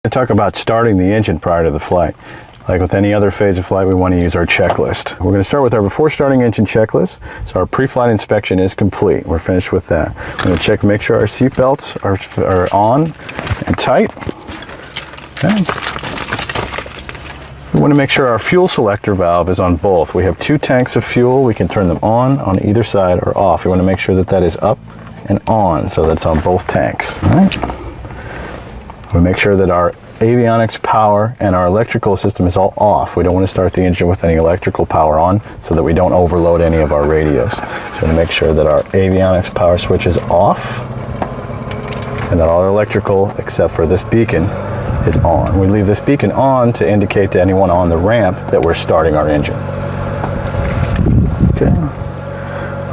I talk about starting the engine prior to the flight. Like with any other phase of flight, we want to use our checklist. We're going to start with our before starting engine checklist. So our pre-flight inspection is complete. We're finished with that. We're going to check, make sure our seat belts are on and tight. Okay. We want to make sure our fuel selector valve is on both. We have 2 tanks of fuel. We can turn them on either side or off. We want to make sure that that is up and on, so that's on both tanks. All right. We make sure that our avionics power and our electrical system is all off. We don't want to start the engine with any electrical power on so that we don't overload any of our radios. So we're going to make sure that our avionics power switch is off and that all our electrical, except for this beacon, is on. We leave this beacon on to indicate to anyone on the ramp that we're starting our engine. Okay.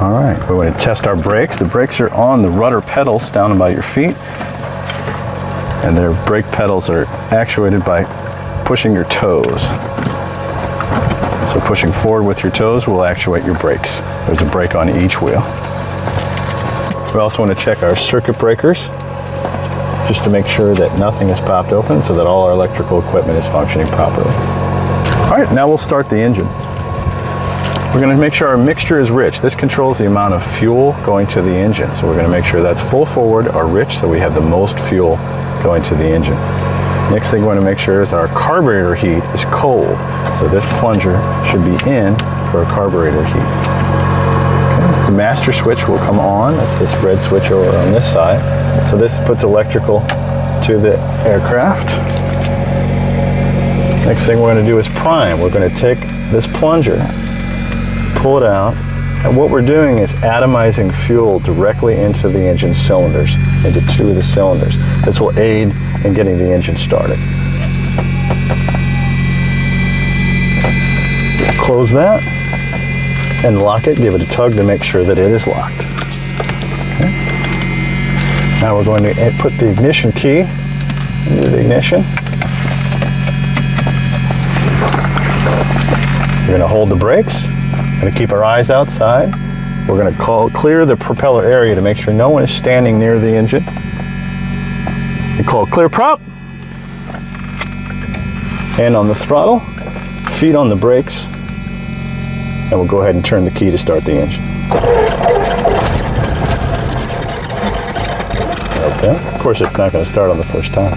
All right, we want to test our brakes. The brakes are on the rudder pedals down about your feet. And their brake pedals are actuated by pushing your toes. So pushing forward with your toes will actuate your brakes. There's a brake on each wheel. We also want to check our circuit breakers just to make sure that nothing is popped open so that all our electrical equipment is functioning properly. All right, now we'll start the engine. We're going to make sure our mixture is rich. This controls the amount of fuel going to the engine. So we're going to make sure that's full forward or rich so we have the most fuel going to the engine. Next thing we want to make sure is our carburetor heat is cold. So this plunger should be in for our carburetor heat. Okay. The master switch will come on. That's this red switch over on this side. So this puts electrical to the aircraft. Next thing we're going to do is prime. We're going to take this plunger, pull it out, and what we're doing is atomizing fuel directly into the engine cylinders, into 2 of the cylinders. This will aid in getting the engine started. Close that and lock it. Give it a tug to make sure that it is locked. Okay. Now we're going to put the ignition key into the ignition. We're going to hold the brakes. We're going to keep our eyes outside. We're going to clear the propeller area to make sure no one is standing near the engine. We call clear prop. Hand on the throttle, feet on the brakes, and we'll go ahead and turn the key to start the engine. Okay. Of course, it's not going to start on the first time.